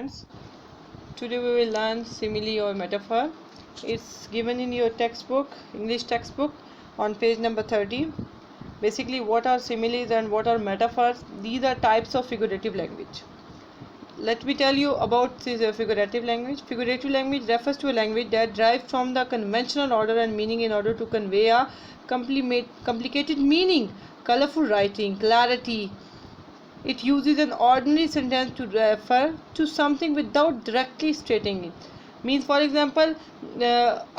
students. Today we will learn simile or metaphor. It's given in your textbook, English textbook, on page number 30. Basically, what are similes and what are metaphors? These are types of figurative language. Let me tell you about this figurative language. Figurative language refers to a language that derives from the conventional order and meaning in order to convey a complicated meaning, colorful writing, clarity. It uses an ordinary sentence to refer to something without directly stating it. Means for example,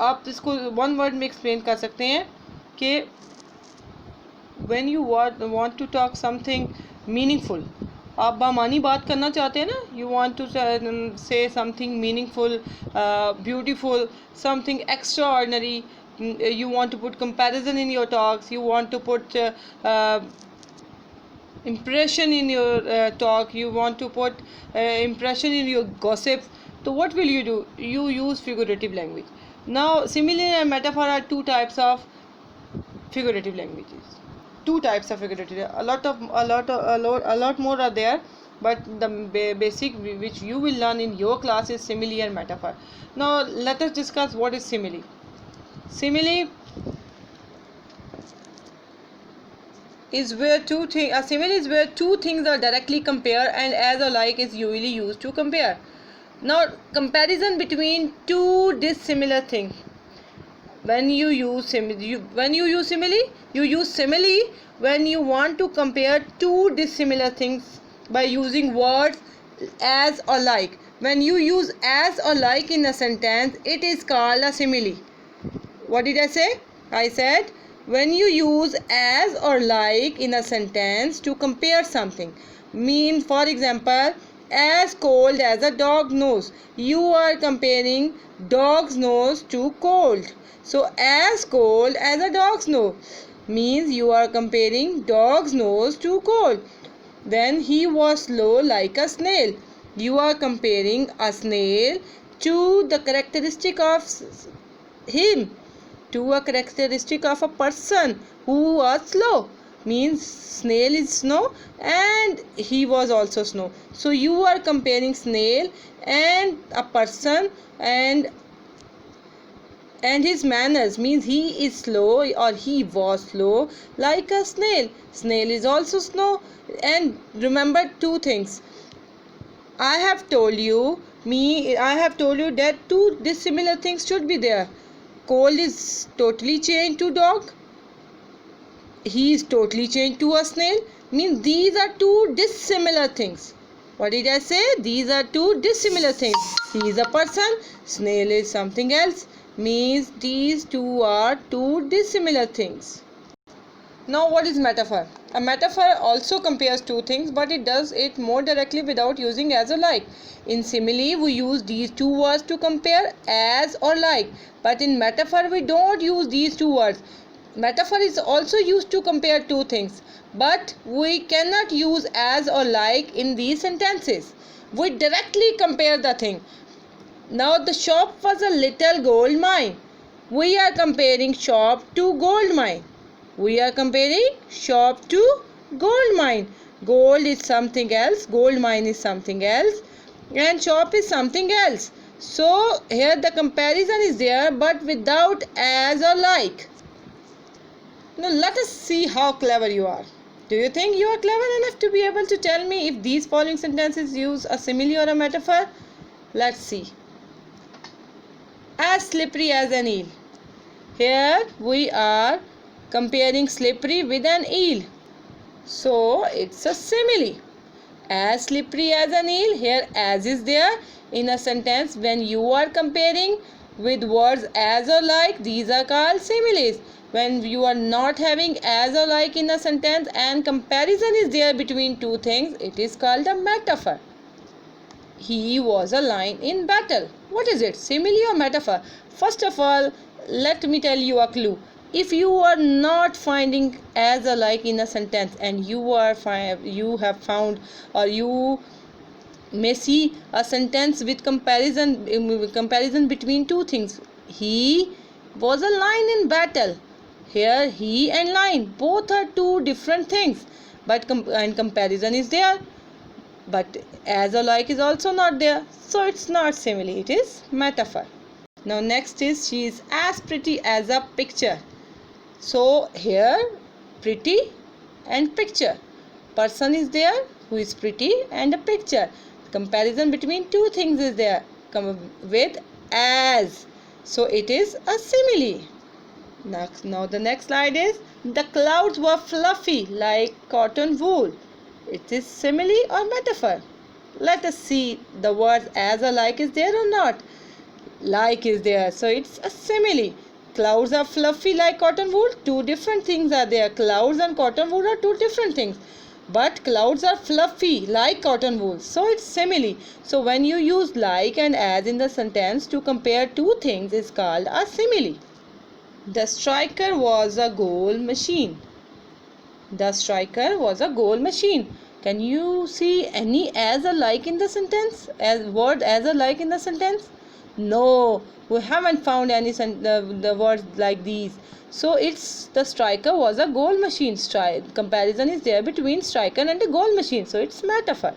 आप इसको one word में explain कर सकते हैं कि when you want to talk something meaningful, आप बामानी बात करना चाहते हैं ना, you want to say something meaningful, beautiful, something extraordinary. You want to put comparison in your talks, you want to put impression in your talk, you want to put impression in your gossip. So what will you do? You use figurative language. Now simile and metaphor are two types of figurative languages. Two types of figurative. A lot more are there, but the basic which you will learn in your class is simile and metaphor. Now let us discuss what is simile. Simile is where a simile is where two things are directly compared and as or like is usually used to compare. Now comparison between two dissimilar things. When you use simile, you use simile when you want to compare two dissimilar things by using words as or like. When you use as or like in a sentence, it is called a simile. What did I say? I said when you use as or like in a sentence to compare something. Mean for example, as cold as a dog nose. You are comparing dog's nose to cold. So as cold as a dog's nose means you are comparing dog's nose to cold. Then he was slow like a snail. You are comparing a snail to the characteristic of him, to a characteristic of a person who was slow. Means snail is slow and he was also slow. So you are comparing snail and a person and his manners, means he is slow or he was slow like a snail. Snail is also slow. And remember two things. I have told you that two dissimilar things should be there. Cold is totally changed to dog. He is totally changed to a snail. Means these are two dissimilar things. What did I say? These are two dissimilar things. He is a person, snail is something else. Means these two are two dissimilar things. Now what is metaphor? A metaphor also compares two things, but it does it more directly without using as or like. In simile we use these two words to compare as or like, but in metaphor we don't use these two words. Metaphor is also used to compare two things, but we cannot use as or like in these sentences. We directly compare the thing. Now the shop was a little gold mine. We are comparing shop to gold mine. We are comparing shop to gold mine. Gold is something else, gold mine is something else, and shop is something else. So here the comparison is there, but without as or like. Now let us see how clever you are. Do you think you are clever enough to be able to tell me if these following sentences use a simile or a metaphor? Let's see. As slippery as an eel. Here we are comparing slippery with an eel. So it's a simile. As slippery as an eel. Here as is there in a sentence. When you are comparing with words as or like, these are called similes. When you are not having as or like in a sentence and comparison is there between two things, it is called a metaphor. He was a lion in battle. What is it? Simile or metaphor? First of all, let me tell you a clue. If you are not finding as or like in a sentence and you have found, or you may see a sentence with comparison between two things. He was a lion in battle. Here he and lion both are two different things, but comparison is there. but as or like is also not there, so it's not simile, it is metaphor. Now next is she is as pretty as a picture. So here pretty and picture, person is there who is pretty and a picture, comparison between two things is there with as, so it is a simile. Now the next slide is the clouds were fluffy like cotton wool. It is simile or metaphor? Let us see the words as or like is there or not. Like is there, so it's a simile. Clouds are fluffy like cotton wool. Two different things are there. Clouds and cotton wool are two different things. But clouds are fluffy like cotton wool, so it's simile. So when you use like and as in the sentence to compare two things is called a simile. The striker was a goal machine. The striker was a goal machine. Can you see any as or like in the sentence? As word as or like in the sentence? No, we haven't found any the words like these. So it's the striker was a goal machine. Comparison is there between striker and a goal machine. So it's metaphor.